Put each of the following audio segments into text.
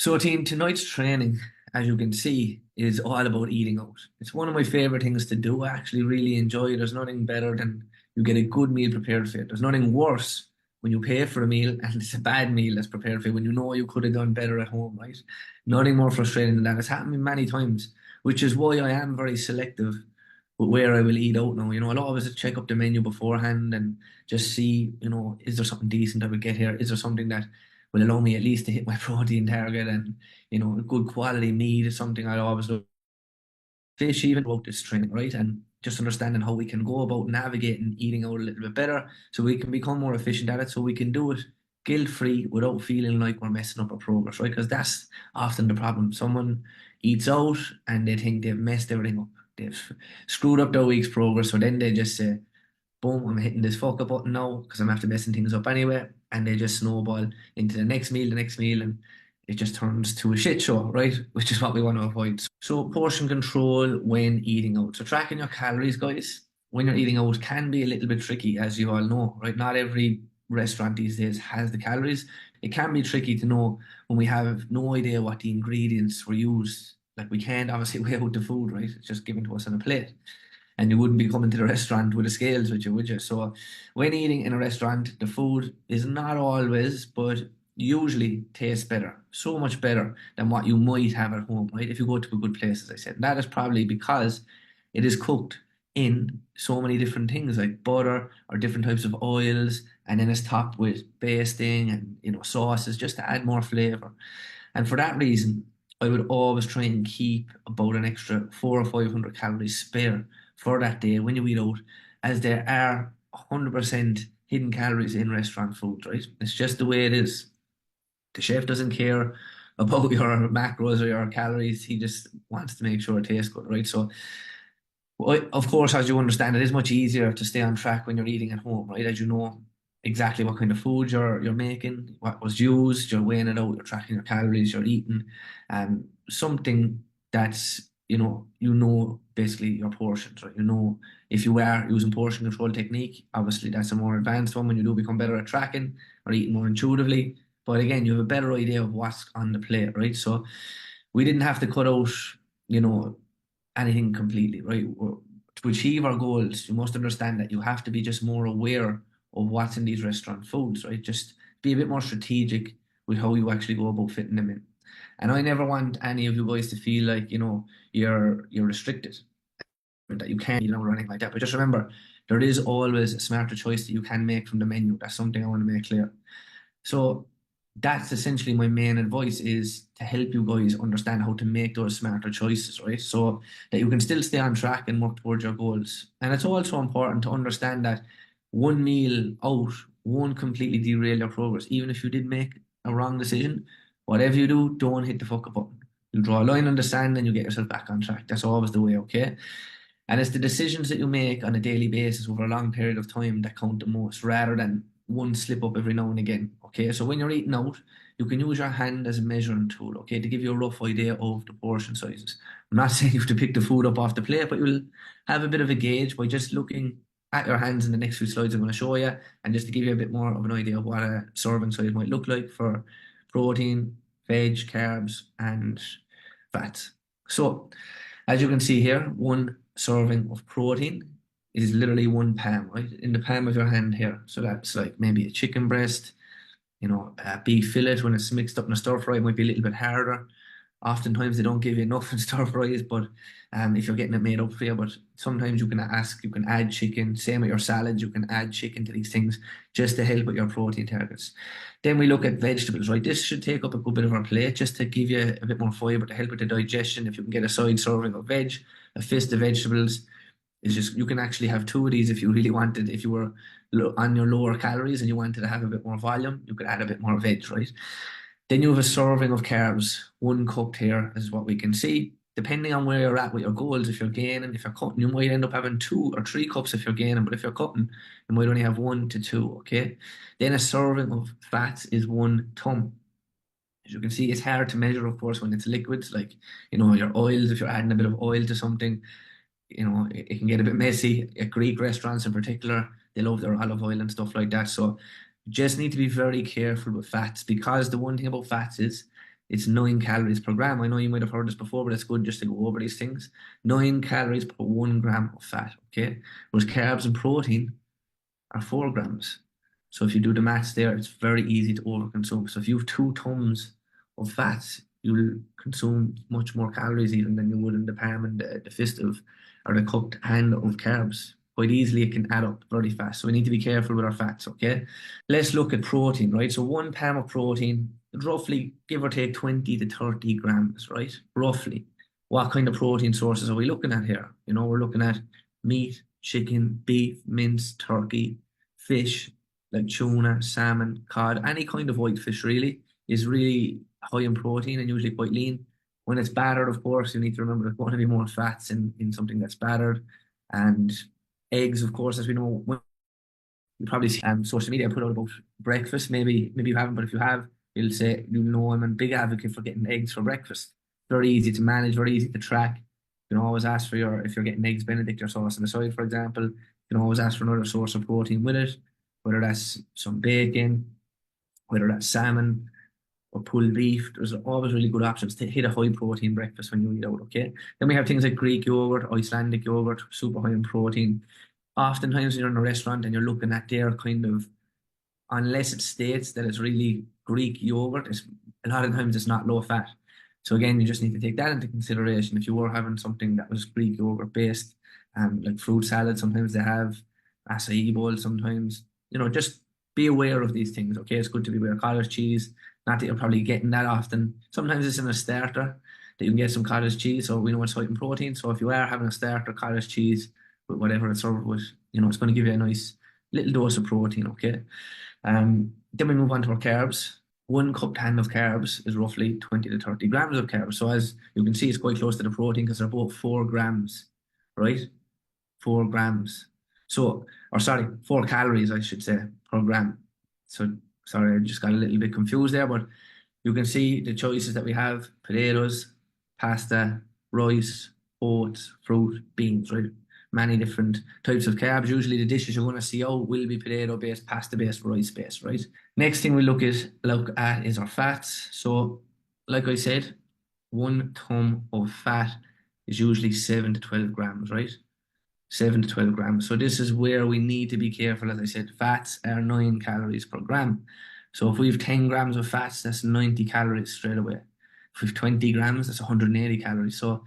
So, team, tonight's training, as you can see, is all about eating out. It's one of my favorite things to do. I actually really enjoy it. There's nothing better than you get a good meal prepared for you. There's nothing worse when you pay for a meal and it's a bad meal that's prepared for you when you know you could have done better at home, right? Nothing more frustrating than that. It's happened to me many times, which is why I am very selective with where I will eat out now. I'll always check up the menu beforehand and just see, is there something decent I would get here? Is there something that will allow me at least to hit my protein target and good quality meat is something I always look fish even about this training, right? And just understanding how we can go about navigating eating out a little bit better so we can become more efficient at it so we can do it guilt free without feeling like we're messing up our progress, right? Because that's often the problem. Someone eats out and they think they've messed everything up. They've screwed up their week's progress, so then they just say, boom, I'm hitting this fuck up button now because I'm after messing things up anyway. And they just snowball into the next meal, and it just turns to a shit show, right? Which is what we want to avoid. So, portion control when eating out. So, tracking your calories, guys, when you're eating out can be a little bit tricky, as you all know, right? Not every restaurant these days has the calories. It can be tricky to know when we have no idea what the ingredients were used. Like, we can't obviously weigh out the food, right? It's just given to us on a plate and you wouldn't be coming to the restaurant with the scales with you, would you? So when eating in a restaurant, the food is not always, but usually tastes better, so much better than what you might have at home, right? If you go to a good place, as I said, and that is probably because it is cooked in so many different things like butter or different types of oils, and then it's topped with basting and sauces just to add more flavor. And for that reason, I would always try and keep about an extra 400 or 500 calories spare for that day when you eat out, as there are 100% hidden calories in restaurant food, right? It's just the way it is. The chef doesn't care about your macros or your calories. He just wants to make sure it tastes good, right? So, of course, as you understand, it is much easier to stay on track when you're eating at home, right? As you know exactly what kind of food you're making, what was used, you're weighing it out, you're tracking your calories, you're eating, something that's basically your portions, right? If you are using portion control technique, obviously that's a more advanced one when you do become better at tracking or eating more intuitively. But again, you have a better idea of what's on the plate, right? So we didn't have to cut out, you know, anything completely, right? To achieve our goals, you must understand that you have to be just more aware of what's in these restaurant foods, right? Just be a bit more strategic with how you actually go about fitting them in. And I never want any of you guys to feel like, you're restricted, that you can't, or anything like that. But just remember, there is always a smarter choice that you can make from the menu. That's something I want to make clear. So that's essentially my main advice, is to help you guys understand how to make those smarter choices, right? So that you can still stay on track and work towards your goals. And it's also important to understand that one meal out won't completely derail your progress. Even if you did make a wrong decision, whatever you do, don't hit the fuck up button. You draw a line on the sand and you get yourself back on track. That's always the way, okay? And it's the decisions that you make on a daily basis over a long period of time that count the most, rather than one slip up every now and again. Okay, so when you're eating out, you can use your hand as a measuring tool, okay, to give you a rough idea of the portion sizes. I'm not saying you have to pick the food up off the plate, but you'll have a bit of a gauge by just looking at your hands in the next few slides I'm going to show you, and just to give you a bit more of an idea of what a serving size might look like for protein, veg, carbs, and fats. So, as you can see here, one serving of protein is literally one palm, right? In the palm of your hand here. So that's like maybe a chicken breast, a beef fillet. When it's mixed up in a stir fry, it might be a little bit harder. Oftentimes they don't give you enough in stir fries, but if you're getting it made up for you, but sometimes you can add chicken. Same with your salads, you can add chicken to these things just to help with your protein targets. Then we look at vegetables, right? This should take up a good bit of our plate just to give you a bit more fiber to help with the digestion. If you can get a side serving of veg, a fist of vegetables, it's just, you can actually have two of these if you really wanted. If you were on your lower calories and you wanted to have a bit more volume, you could add a bit more veg, right? Then you have a serving of carbs, one cup here is what we can see. Depending on where you're at with your goals, if you're gaining, if you're cutting, you might end up having 2 or 3 cups if you're gaining, but if you're cutting, you might only have 1 to 2, okay? Then a serving of fats is 1 thumb. As you can see, it's hard to measure, of course, when it's liquids, like, your oils. If you're adding a bit of oil to something, it can get a bit messy. At Greek restaurants in particular, they love their olive oil and stuff like that. So you just need to be very careful with fats, because the one thing about fats is it's 9 calories per gram. I know you might have heard this before, but it's good just to go over these things. 9 calories per 1 gram of fat, okay? Whereas carbs and protein are 4 grams. So if you do the maths there, it's very easy to overconsume. So if you have 2 tons of fats, you'll consume much more calories even than you would in the palm and the fist of, or the cupped hand of carbs. Quite easily, it can add up very fast. So we need to be careful with our fats, okay? Let's look at protein, right? So 1 palm of protein, roughly give or take 20 to 30 grams, right? Roughly. What kind of protein sources are we looking at here? You know, we're looking at meat, chicken, beef, mince, turkey, fish, like tuna, salmon, cod, any kind of white fish really is really high in protein and usually quite lean. When it's battered, of course, you need to remember there's going to be more fats in something that's battered. And eggs, of course, as we know, you probably see social media put out about breakfast. Maybe you haven't, but if you have, you'll know I'm a big advocate for getting eggs for breakfast. Very easy to manage, very easy to track. You can always ask for if you're getting eggs Benedict or sauce on the side, for example. You can always ask for another source of protein with it, whether that's some bacon, whether that's salmon or pulled beef. There's always really good options to hit a high protein breakfast when you eat out, okay? Then we have things like Greek yogurt, Icelandic yogurt, super high in protein. Oftentimes you're in a restaurant and you're looking at their kind of, unless it states that it's really Greek yogurt, a lot of times it's not low fat. So again, you just need to take that into consideration. If you were having something that was Greek yogurt based, like fruit salad, sometimes they have acai bowl, sometimes, just be aware of these things. Okay, it's good to be aware. Cottage cheese, not that you're probably getting that often. Sometimes it's in a starter that you can get some cottage cheese, so we know it's high in protein. So if you are having a starter cottage cheese with whatever it's served with, it's going to give you a nice little dose of protein. Okay. Then we move on to our carbs. 1 cup hand of carbs is roughly 20 to 30 grams of carbs. So as you can see, it's quite close to the protein because they're both 4 grams, right? 4 grams. So, or sorry, 4 calories, I should say, per gram. So, sorry, I just got a little bit confused there, but you can see the choices that we have: potatoes, pasta, rice, oats, fruit, beans, right? Many different types of carbs. Usually the dishes you're going to see out will be potato based, pasta based, rice based, right? Next thing we look at is our fats. So, like I said, 1 ton of fat is usually 7 to 12 grams, right? 7 to 12 grams. So this is where we need to be careful. As I said, fats are 9 calories per gram. So if we have 10 grams of fats, that's 90 calories straight away. If we have 20 grams, that's 180 calories. So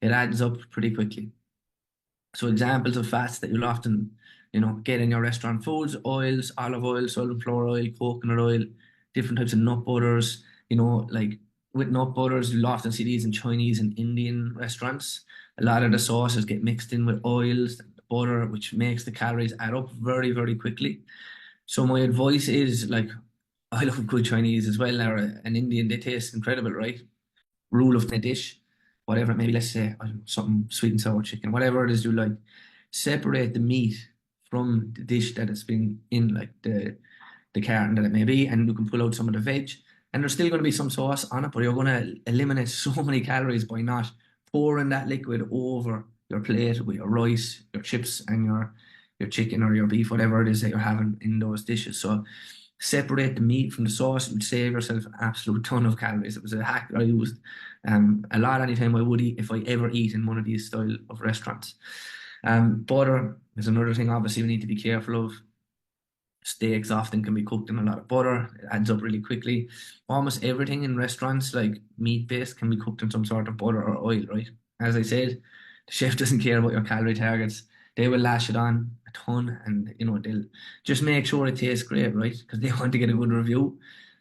it adds up pretty quickly. So examples of fats that you'll often, get in your restaurant foods: oils, olive oil, sunflower oil, coconut oil, different types of nut butters. Like with nut butters, you'll often see these in Chinese and Indian restaurants. A lot of the sauces get mixed in with oils, butter, which makes the calories add up very, very quickly. So my advice is, like, I love good Chinese as well, or an Indian, they taste incredible, right? Rule of the dish, whatever it may be, let's say something sweet and sour chicken, whatever it is you like, separate the meat from the dish that it's been in, like the carton that it may be, and you can pull out some of the veg, and there's still going to be some sauce on it, but you're going to eliminate so many calories by not pouring that liquid over your plate with your rice, your chips, and your chicken or your beef, whatever it is that you're having in those dishes. So separate the meat from the sauce and save yourself an absolute ton of calories. It was a hack that I used a lot anytime I would eat, if I ever eat in one of these style of restaurants. Butter is another thing, obviously, we need to be careful of. Steaks often can be cooked in a lot of butter. It adds up really quickly. Almost everything in restaurants, like meat-based, can be cooked in some sort of butter or oil, right? As I said, the chef doesn't care about your calorie targets. They will lash it on a ton, and they'll just make sure it tastes great, right? Because they want to get a good review.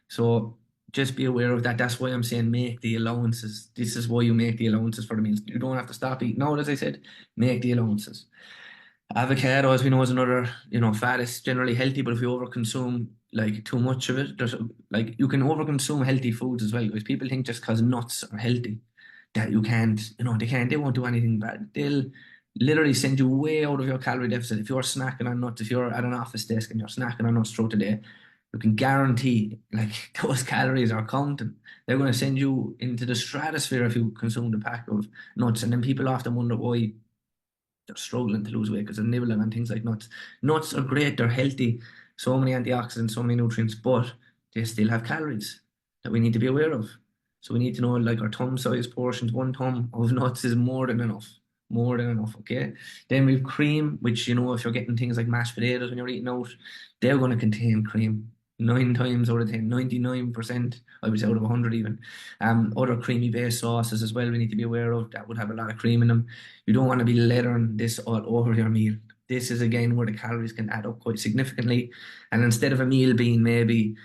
So just be aware of that. That's why I'm saying make the allowances. This is why you make the allowances for the meals. You don't have to stop eating out, as I said. Make the allowances. Avocado, as we know, is another, fat. Is generally healthy, but if you overconsume like too much of it, there's like you can overconsume healthy foods as well. Because people think just because nuts are healthy that you can't, they won't do anything bad. They'll literally send you way out of your calorie deficit. If you're snacking on nuts, if you're at an office desk and you're snacking on nuts throughout the day, you can guarantee like those calories are counting. They're going to send you into the stratosphere if you consume the pack of nuts. And then people often wonder why they're struggling to lose weight because they're nibbling on things like nuts. Nuts are great, they're healthy, so many antioxidants, so many nutrients, but they still have calories that we need to be aware of. So we need to know like our thumb size portions. One thumb of nuts is more than enough. More than enough, okay? Then we've cream, which if you're getting things like mashed potatoes when you're eating out, they're going to contain cream. 9 times out of 10, 99%, I would say out of 100 even. Other creamy based sauces as well we need to be aware of that would have a lot of cream in them. You don't want to be lathering this all over your meal. This is again where the calories can add up quite significantly. And instead of a meal being maybe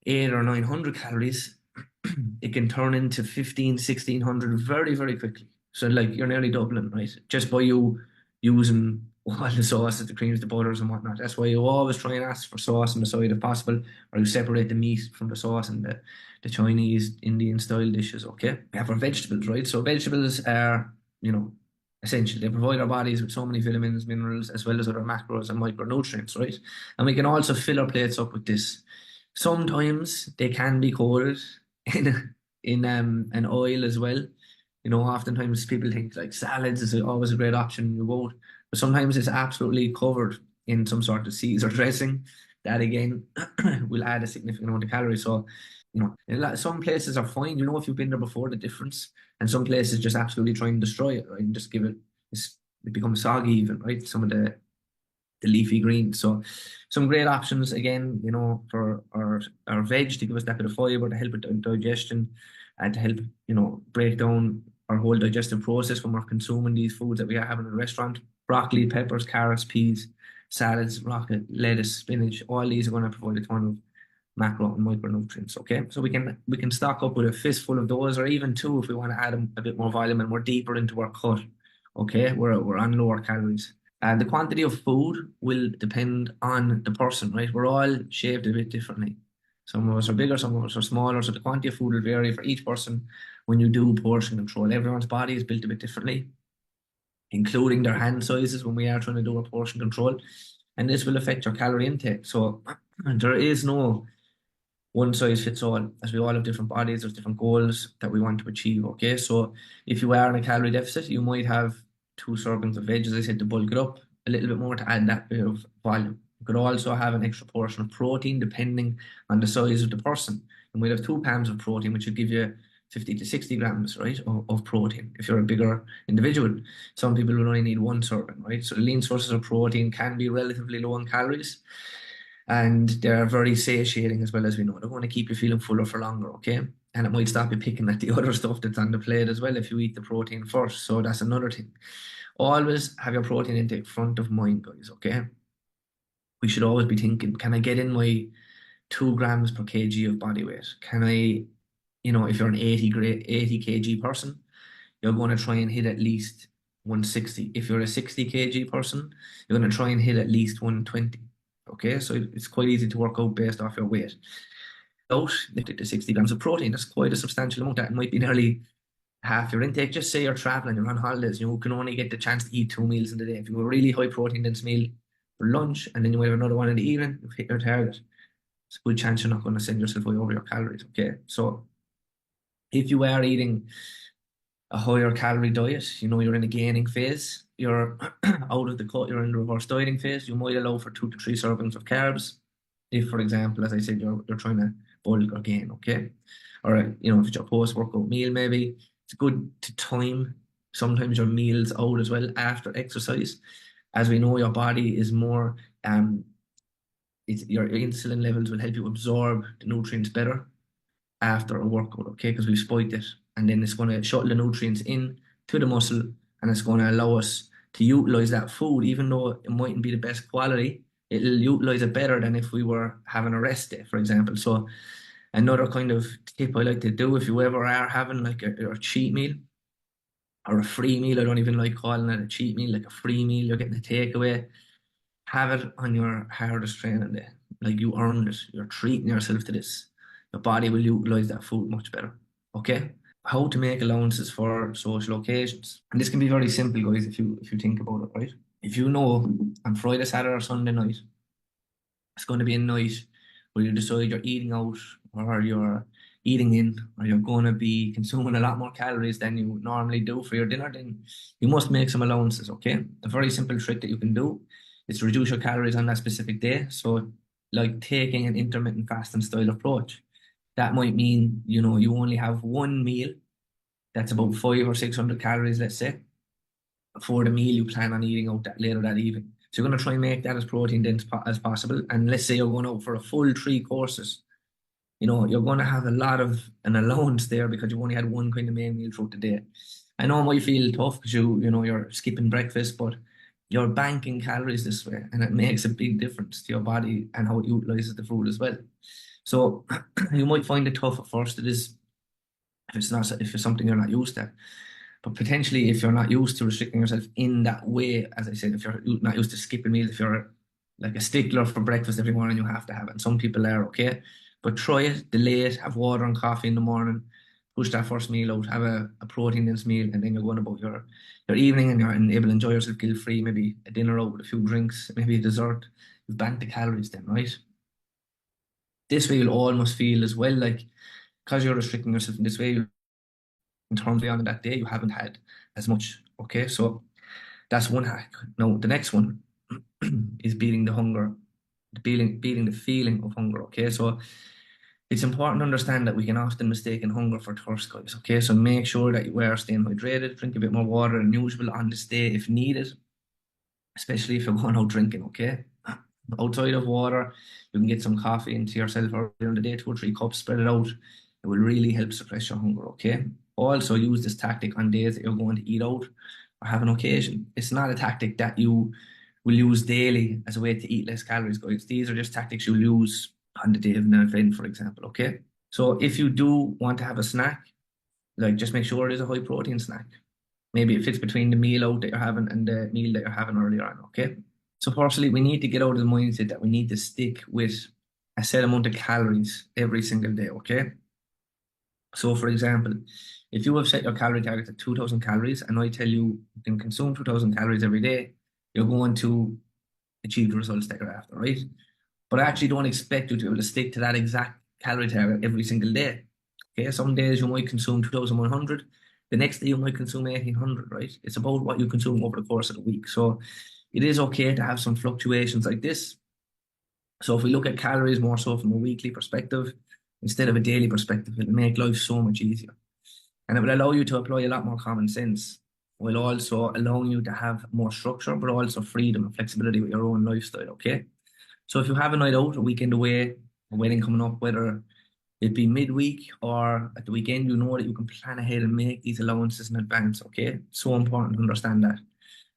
800 or 900 calories, it can turn into 1,500, 1,600 very, very quickly. So like you're nearly doubling, right? Just by you using all the sauces, the creams, the butters and whatnot. That's why you always try and ask for sauce on the side if possible, or you separate the meat from the sauce and the Chinese, Indian style dishes, okay? We have our vegetables, right? So vegetables are, essential. They provide our bodies with so many vitamins, minerals, as well as other macros and micronutrients, right? And we can also fill our plates up with this. Sometimes they can be coated in an oil as well. Oftentimes people think like salads is always a great option. You won't, but sometimes it's absolutely covered in some sort of Caesar dressing. That again will add a significant amount of calories. So, some places are fine. If you've been there before, the difference, and some places just absolutely try and destroy it, right, and just give it. It becomes soggy even, right? Some of the leafy greens. So some great options again, for our veg to give us that bit of fiber to help with digestion and to help, break down our whole digestive process when we're consuming these foods that we are having in a restaurant. Broccoli, peppers, carrots, peas, salads, rocket, lettuce, spinach, all these are going to provide a ton of macro and micronutrients. Okay, so we can stock up with a fistful of those, or even two if we want to add a bit more volume and we're deeper into our cut. Okay, we're on lower calories. And the quantity of food will depend on the person, right? We're all shaped a bit differently. Some of us are bigger, some of us are smaller, so the quantity of food will vary for each person when you do portion control. Everyone's body is built a bit differently, including their hand sizes when we are trying to do a portion control. And this will affect your calorie intake. So there is no one size fits all, as we all have different bodies, there's different goals that we want to achieve. Okay, so if you are in a calorie deficit, you might have 2 servings of veg, as I said, to bulk it up a little bit more to add that bit of volume. You could also have an extra portion of protein depending on the size of the person. You might have 2 pounds of protein, which would give you 50 to 60 grams, right, of protein if you're a bigger individual. Some people will only need 1 serving, right? So the lean sources of protein can be relatively low in calories, and they're very satiating as well, as we know. They want to keep you feeling fuller for longer, okay? And it might stop you picking at the other stuff that's on the plate as well if you eat the protein first. So that's another thing. Always have your protein intake front of mind, guys, okay? We should always be thinking, can I get in my 2 grams per kg of body weight? Can I, if you're an 80 kg person, you're going to try and hit at least 160. If you're a 60 kg person, you're going to try and hit at least 120. Okay, so it's quite easy to work out based off your weight. Out to 60 grams of protein, that's quite a substantial amount. That might be nearly half your intake. Just say you're traveling, you're on holidays, you can only get the chance to eat 2 meals in the day. If you have a really high protein dense meal for lunch and then you might have another one in the evening, you've hit your target. It's a good chance you're not going to send yourself way over your calories. Okay, so if you are eating a higher calorie diet, you're in a gaining phase, you're out of the cut, you're in the reverse dieting phase, you might allow for 2 to 3 servings of carbs. If, for example, as I said, you're trying to bulk or gain, okay? Or, if it's your post-workout meal, maybe it's good to time sometimes your meals out as well after exercise. As we know, your body is more, your insulin levels will help you absorb the nutrients better after a workout, okay? Because we've spiked it, and then it's going to shuttle the nutrients in to the muscle, and it's going to allow us to utilize that food, even though it mightn't be the best quality. It'll utilize it better than if we were having a rest day, for example. So another kind of tip I like to do, if you ever are having like a cheat meal or a free meal, I don't even like calling it a cheat meal, like a free meal, you're getting a takeaway, have it on your hardest training day. Like you earned it, you're treating yourself to this. Your body will utilize that food much better. Okay? How to make allowances for social occasions. And this can be very simple, guys, if you think about it, right? If you know on Friday, Saturday, or Sunday night, it's going to be a night where you decide you're eating out or you're eating in or you're going to be consuming a lot more calories than you normally do for your dinner, then you must make some allowances, okay? A very simple trick that you can do is to reduce your calories on that specific day. So like taking an intermittent fasting style approach. That might mean, you only have one meal that's about 500 or 600 calories, let's say, for the meal you plan on eating out that later that evening. So you're going to try and make that as protein dense as possible. And let's say you're going out for a full 3 courses. You're going to have a lot of an allowance there because you've only had one kind of main meal throughout the day. I know it might feel tough because you're skipping breakfast, but you're banking calories this way, and it makes a big difference to your body and how it utilizes the food as well. So you might find it tough at first. It is if it's something you're not used to. But potentially, if you're not used to restricting yourself in that way, as I said, if you're not used to skipping meals, if you're like a stickler for breakfast every morning, you have to have it. And some people are okay, but try it, delay it, have water and coffee in the morning, push that first meal out, have a protein dense meal, and then you're going about your evening and you're able to enjoy yourself guilt free, maybe a dinner out with a few drinks, maybe a dessert. You've banked the calories then, right? This way, you'll almost feel as well like because you're restricting yourself in this way, in terms of on that day, you haven't had as much. Okay, so that's one hack. Now, the next one is beating the hunger, beating the feeling of hunger. Okay, so it's important to understand that we can often mistake hunger for thirst, guys. Okay, so make sure that you are staying hydrated, drink a bit more water than usual on this day if needed, especially if you're going out drinking. Okay, outside of water, you can get some coffee into yourself earlier in the day, 2 or 3 cups, spread it out. It will really help suppress your hunger. Okay, also use this tactic on days that you're going to eat out or have an occasion. It's not a tactic that you will use daily as a way to eat less calories, guys. These are just tactics you'll use on the day of an event, for example. Okay, so if you do want to have a snack, like just make sure it is a high protein snack. Maybe it fits between the meal out that you're having and the meal that you're having earlier on. Okay, so firstly, we need to get out of the mindset that we need to stick with a set amount of calories every single day. Okay, so for example, if you have set your calorie target at 2,000 calories and I tell you can consume 2,000 calories every day, you're going to achieve the results that you're after, right? But I actually don't expect you to be able to stick to that exact calorie target every single day. Okay, some days you might consume 2,100, the next day you might consume 1,800, right? It's about what you consume over the course of the week. So it is okay to have some fluctuations like this. So if we look at calories more so from a weekly perspective instead of a daily perspective, it'll make life so much easier. And it will allow you to apply a lot more common sense, while also allowing you to have more structure, but also freedom and flexibility with your own lifestyle. Okay. So if you have a night out, a weekend away, a wedding coming up, whether it be midweek or at the weekend, you know that you can plan ahead and make these allowances in advance. Okay. So important to understand that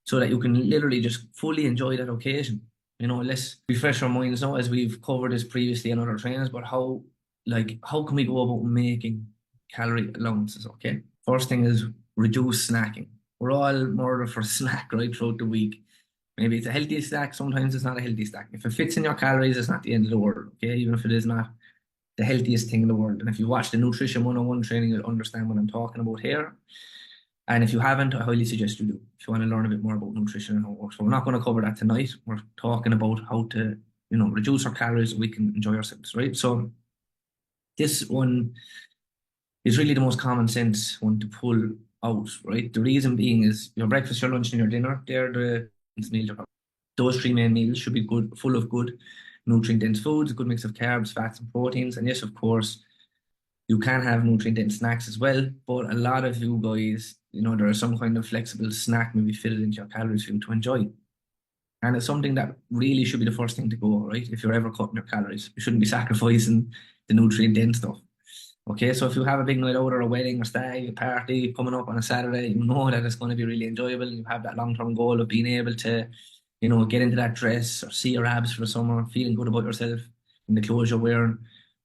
so that you can literally just fully enjoy that occasion. Let's refresh our minds now as we've covered this previously in other trainings, but how can we go about making calorie allowances? Okay. First thing is reduce snacking. We're all murder for snack right throughout the week. Maybe it's a healthy snack, sometimes it's not a healthy snack. If it fits in your calories, it's not the end of the world. Okay, even if it is not the healthiest thing in the world. And if you watch the Nutrition 101 training, you'll understand what I'm talking about here. And if you haven't, I highly suggest you do if you want to learn a bit more about nutrition and how it works. So we're not going to cover that tonight. We're talking about how to, reduce our calories so we can enjoy ourselves, right? So this one is really the most common sense one to pull out, right? The reason being is your breakfast, your lunch, and your dinner, they're the meals. Those 3 main meals should be good, full of good nutrient-dense foods, a good mix of carbs, fats, and proteins. And yes, of course, you can have nutrient-dense snacks as well, but a lot of you guys, there is some kind of flexible snack maybe fitted into your calories for you to enjoy. And it's something that really should be the first thing to go, right? If you're ever cutting your calories, you shouldn't be sacrificing the nutrient-dense stuff. Okay, so if you have a big night out or a wedding or stag, a party coming up on a Saturday, you know that it's going to be really enjoyable and you have that long-term goal of being able to, get into that dress or see your abs for the summer, feeling good about yourself in the clothes you're wearing,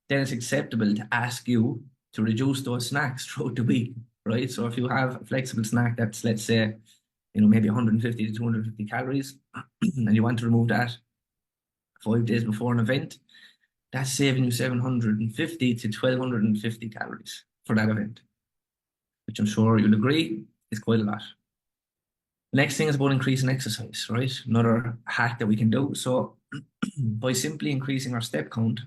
then it's acceptable to ask you to reduce those snacks throughout the week, right? So if you have a flexible snack that's, let's say, maybe 150 to 250 calories, and you want to remove that 5 days before an event, that's saving you 750 to 1,250 calories for that event, which I'm sure you'll agree is quite a lot. The next thing is about increasing exercise, right? Another hack that we can do. So by simply increasing our step count,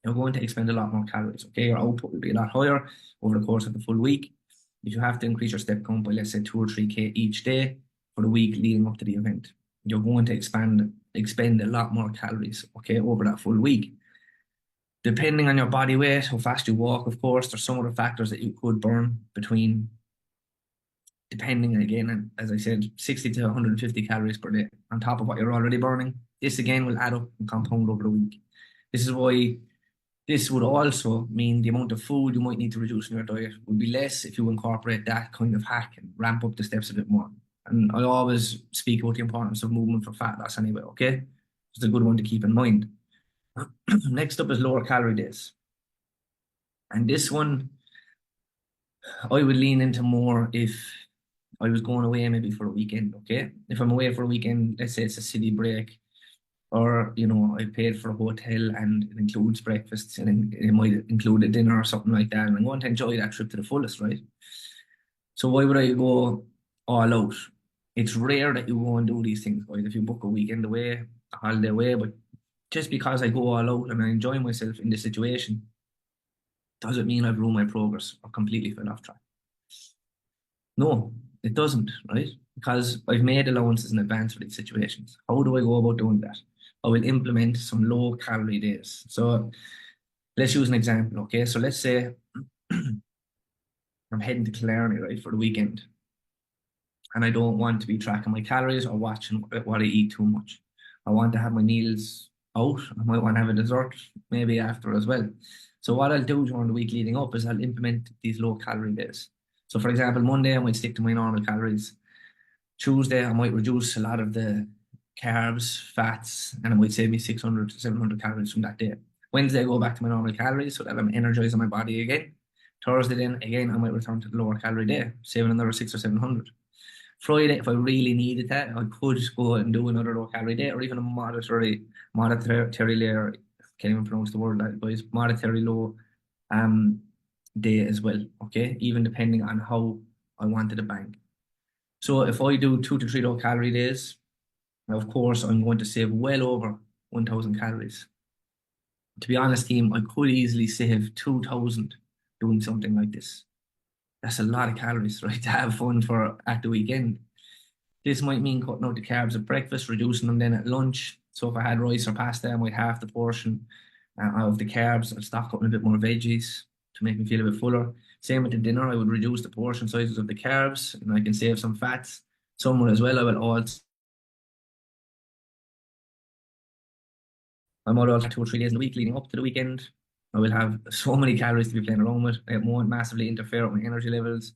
you're going to expend a lot more calories, okay? Your output will be a lot higher over the course of the full week. If you have to increase your step count by, let's say, 2 or 3K each day for the week leading up to the event, you're going to expend a lot more calories, okay, over that full week. Depending on your body weight, how fast you walk, of course, there's some other factors that you could burn between, depending again, and as I said, 60 to 150 calories per day on top of what you're already burning. This again will add up and compound over the week. This is why this would also mean the amount of food you might need to reduce in your diet would be less if you incorporate that kind of hack and ramp up the steps a bit more. And I always speak about the importance of movement for fat loss anyway, okay? It's a good one to keep in mind. Next up is lower calorie days. And this one, I would lean into more if I was going away maybe for a weekend, okay? If I'm away for a weekend, let's say it's a city break, or I paid for a hotel and it includes breakfast and it might include a dinner or something like that, and I'm going to enjoy that trip to the fullest, right? So why would I go all out? It's rare that you go and do these things, guys. If you book a weekend away, a holiday away, but just because I go all out and I enjoy myself in this situation, doesn't mean I've ruined my progress or completely fell off track. No, it doesn't, right? Because I've made allowances in advance for these situations. How do I go about doing that? I will implement some low calorie days. So let's use an example, okay? So let's say I'm heading to Killarney, right, for the weekend, and I don't want to be tracking my calories or watching what I eat too much. I want to have my meals out. I might want to have a dessert maybe after as well. So what I'll do during the week leading up is I'll implement these low calorie days. So for example, Monday I might stick to my normal calories. Tuesday I might reduce a lot of the carbs, fats, and it might save me 600 to 700 calories from that day. Wednesday I go back to my normal calories so that I'm energizing my body again. Thursday then again I might return to the lower calorie day, saving another 600 or 700. Friday, if I really needed that, I could go and do another low calorie day or even a monetary layer. Can't even pronounce the word, that guys. Monetary low day as well. Okay, even depending on how I wanted to bank. So if I do 2 to 3 low calorie days, of course I'm going to save well over 1,000 calories. To be honest, team, I could easily save 2,000 doing something like this. That's a lot of calories, right, to have fun for at the weekend. This might mean cutting out the carbs at breakfast, reducing them then at lunch. So if I had rice or pasta, I might half the portion of the carbs. I'd stock up on a bit more veggies to make me feel a bit fuller. Same with the dinner, I would reduce the portion sizes of the carbs and I can save some fats somewhere as well. I might also 2 or 3 days in the week leading up to the weekend. I will have so many calories to be playing around with. It won't massively interfere with my energy levels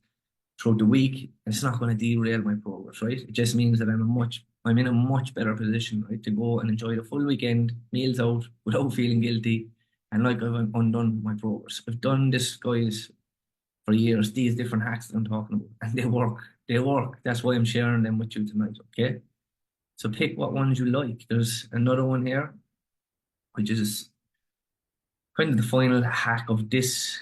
throughout the week. It's not going to derail my progress, right? It just means that I'm in a much better position, right, to go and enjoy the full weekend, meals out without feeling guilty, and like I've undone my progress. I've done this, guys, for years. These different hacks that I'm talking about, and they work. They work. That's why I'm sharing them with you tonight. Okay, so pick what ones you like. There's another one here, which is kind of the final hack of this,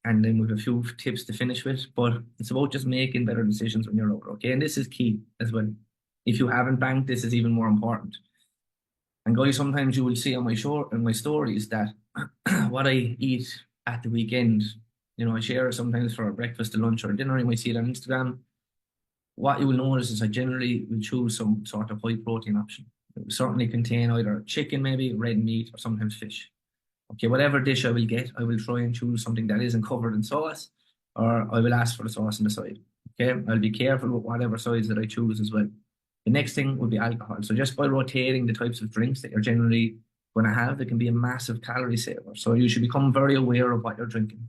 and then with a few tips to finish with. But it's about just making better decisions when you're out, okay? And this is key as well. If you haven't banked, this is even more important. And guys, sometimes you will see on my stories that what I eat at the weekend, I share sometimes for a breakfast, a lunch, or dinner. You might see it on Instagram. What you will notice is I generally will choose some sort of high protein option. It will certainly contain either chicken, maybe red meat, or sometimes fish. Okay, whatever dish I will get, I will try and choose something that isn't covered in sauce, or I will ask for the sauce on the side. Okay, I'll be careful with whatever sides that I choose as well. The next thing would be alcohol. So just by rotating the types of drinks that you're generally going to have, it can be a massive calorie saver. So you should become very aware of what you're drinking.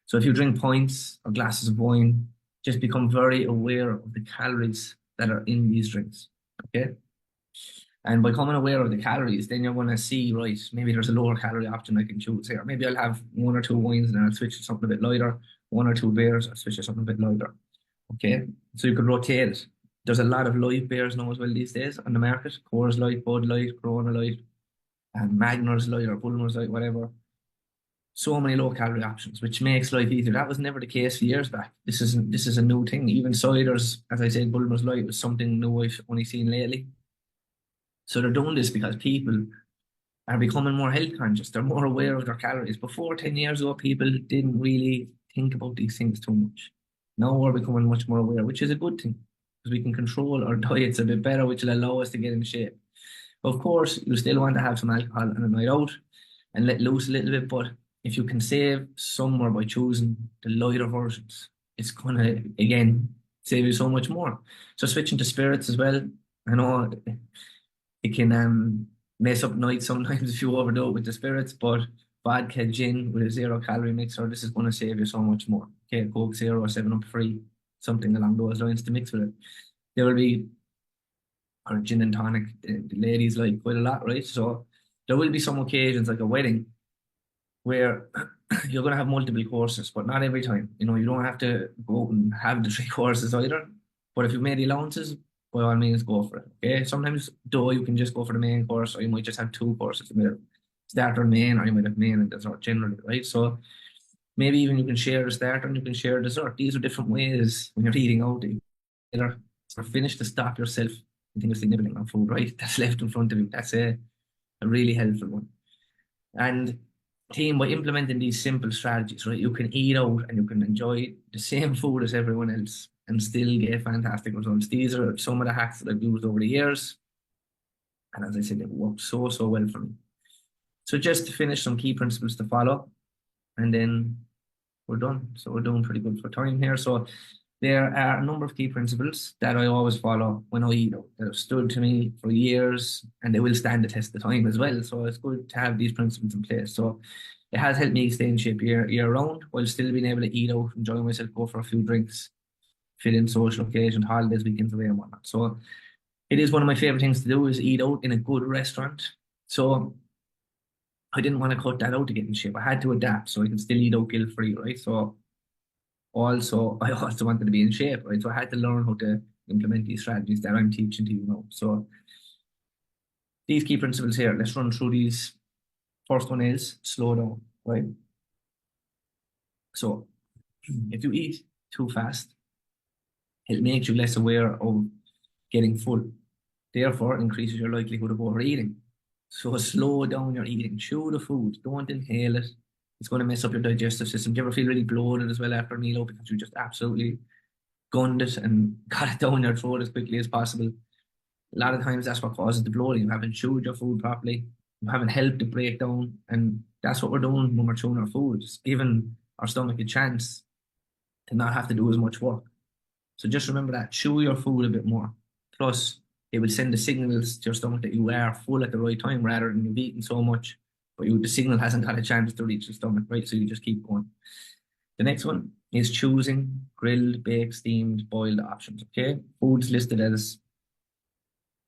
So if you drink pints or glasses of wine, just become very aware of the calories that are in these drinks. Okay. And by becoming aware of the calories, then you're going to see, right, maybe there's a lower calorie option I can choose here. Maybe I'll have 1 or 2 wines and then I'll switch to something a bit lighter. 1 or 2 beers, I'll switch to something a bit lighter. Okay, so you could rotate it. There's a lot of light beers now as well these days on the market. Coors Light, Bud Light, Corona Light, and Magners Light or Bulmers Light, whatever. So many low calorie options, which makes life easier. That was never the case years back. This is a new thing. Even ciders, as I said, Bulmers Light was something new I've only seen lately. So they're doing this because people are becoming more health conscious. They're more aware of their calories. Before 10 years ago, people didn't really think about these things too much. Now we're becoming much more aware, which is a good thing because we can control our diets a bit better, which will allow us to get in shape. Of course, you still want to have some alcohol on a night out. and let loose a little bit. But if you can save somewhere by choosing the lighter versions, it's gonna again save you so much more. So switching to spirits as well. I know it can mess up nights sometimes if you overdo it with the spirits, but vodka gin with a 0 calorie mixer, this is going to save you so much more. Okay, Coke Zero, 7 Up free, something along those lines to mix with it. There will be or gin and tonic. The ladies like quite a lot, right? So there will be some occasions like a wedding where you're going to have multiple courses, but not every time. You know, you don't have to go out and have the 3 courses either. But if you've made the allowances, by all means, go for it. Okay. Sometimes, though, you can just go for the main course, or you might just have 2 courses. You might have starter and main, or you might have main and dessert generally, right? So maybe even you can share the starter and you can share dessert. These are different ways when you're eating out. You either sort of finish to stop yourself and think of significant amount of food, right? That's left in front of you. That's a really helpful one. And team, by implementing these simple strategies, right, you can eat out and you can enjoy the same food as everyone else and still get fantastic results. These are some of the hacks that I've used over the years. And as I said, they've worked so, so well for me. So just to finish, some key principles to follow, and then we're done. So we're doing pretty good for time here. So there are a number of key principles that I always follow when I eat out that have stood to me for years and they will stand the test of time as well. So it's good to have these principles in place. So it has helped me stay in shape year round while still being able to eat out, enjoy myself, go for a few drinks, fit in social occasions, holidays, weekends away and whatnot. So it is one of my favorite things to do is eat out in a good restaurant. So I didn't want to cut that out to get in shape. I had to adapt so I can still eat out guilt free, right? So I also wanted to be in shape, right? So I had to learn how to implement these strategies that I'm teaching to you now. So these key principles here, let's run through these. First one is slow down, right? So if you eat too fast, it makes you less aware of getting full. Therefore, increases your likelihood of overeating. So slow down your eating, chew the food, don't inhale it. It's going to mess up your digestive system. Do you ever feel really bloated as well after a meal because you just absolutely gunned it and got it down your throat as quickly as possible? A lot of times that's what causes the bloating. You haven't chewed your food properly. You haven't helped it break down. And that's what we're doing when we're chewing our food, just giving our stomach a chance to not have to do as much work. So just remember that. Chew your food a bit more. Plus, it will send the signals to your stomach that you are full at the right time rather than you've eaten so much, but the signal hasn't had a chance to reach the stomach, right? So you just keep going. The next one is choosing grilled, baked, steamed, boiled options, okay? Foods listed as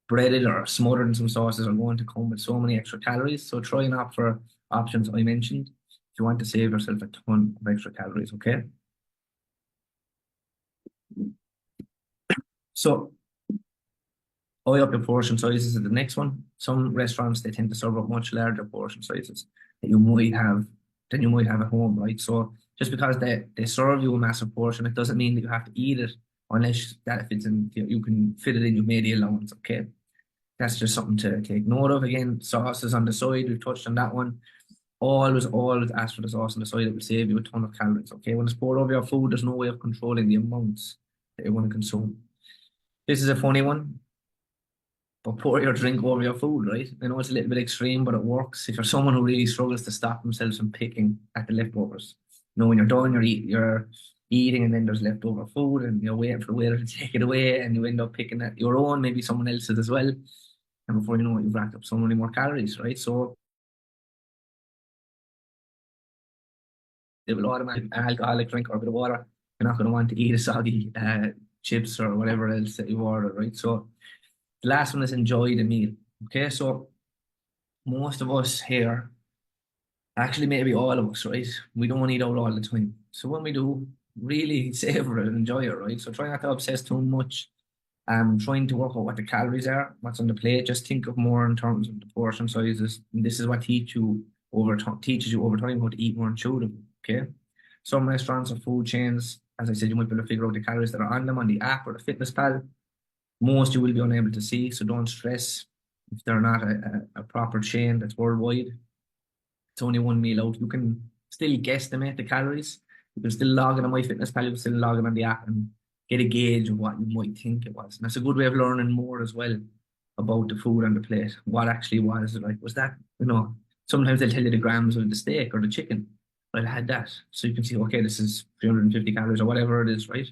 breaded or smothered in some sauces are going to come with so many extra calories. So try and opt for options I mentioned if you want to save yourself a ton of extra calories, okay? So oil up your portion sizes is the next one. Some restaurants, they tend to serve up much larger portion sizes that you might have than you might have at home, right? So just because they serve you a massive portion, it doesn't mean that you have to eat it unless that fits in, you can fit it in, you've made the allowance, okay? That's just something to take note of. Again, sauces on the side, we've touched on that one. Always ask for the sauce on the side. It will save you a ton of calories, okay? When it's poured over your food, there's no way of controlling the amounts that you want to consume. This is a funny one, but pour your drink over your food, right? I know it's a little bit extreme, but it works. If you're someone who really struggles to stop themselves from picking at the leftovers, you know, when you're done, you're eating and then there's leftover food and you're waiting for the waiter to take it away and you end up picking at your own, maybe someone else's as well. And before you know it, you've racked up so many more calories, right? So it will automatically alcoholic drink or a bit of water. You're not going to want to eat a soggy chips or whatever else that you order, right? So the last one is enjoy the meal. Okay, so most of us here, actually maybe all of us, right? We don't eat out all the time. So when we do, really savor it and enjoy it, right? So try not to obsess too much. Trying to work out what the calories are, what's on the plate. Just think of more in terms of the portion sizes. And this is what teaches you over time how to eat more and chew them. Okay. Some restaurants or food chains, as I said, you might be able to figure out the calories that are on them on the app or the fitness pal. Most you will be unable to see, so don't stress if they're not a proper chain that's worldwide. It's only one meal out. You can still guesstimate the calories. You can still log in on MyFitnessPal. You can still log in on the app and get a gauge of what you might think it was. And that's a good way of learning more as well about the food on the plate. What actually was it like? Was that, Sometimes they'll tell you the grams of the steak or the chicken. I'll add that. So you can see, okay, this is 350 calories or whatever it is, right?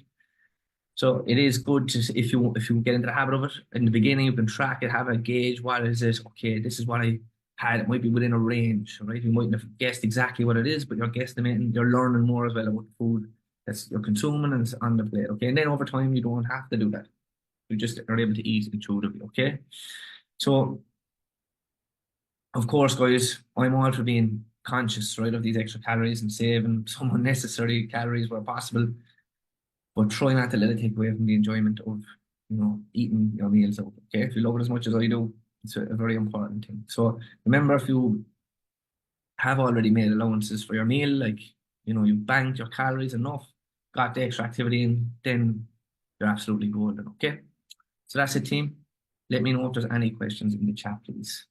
So it is good to, if you get into the habit of it in the beginning, you can track it, have a gauge. What is it? Okay, this is what I had. It might be within a range, right? You mightn't have guessed exactly what it is, but you're guesstimating. You're learning more as well about the food that's you're consuming and it's on the plate. Okay, and then over time you don't have to do that. You just are able to eat intuitively. Okay, so of course, guys, I'm all for being conscious, right, of these extra calories and saving some unnecessary calories where possible, but try not to let it take away from the enjoyment of, eating your meals out. Okay, if you love it as much as I do, it's a very important thing. So remember, if you have already made allowances for your meal, like you banked your calories enough, got the extra activity in, then you're absolutely golden. Okay, so that's it, team. Let me know if there's any questions in the chat, please.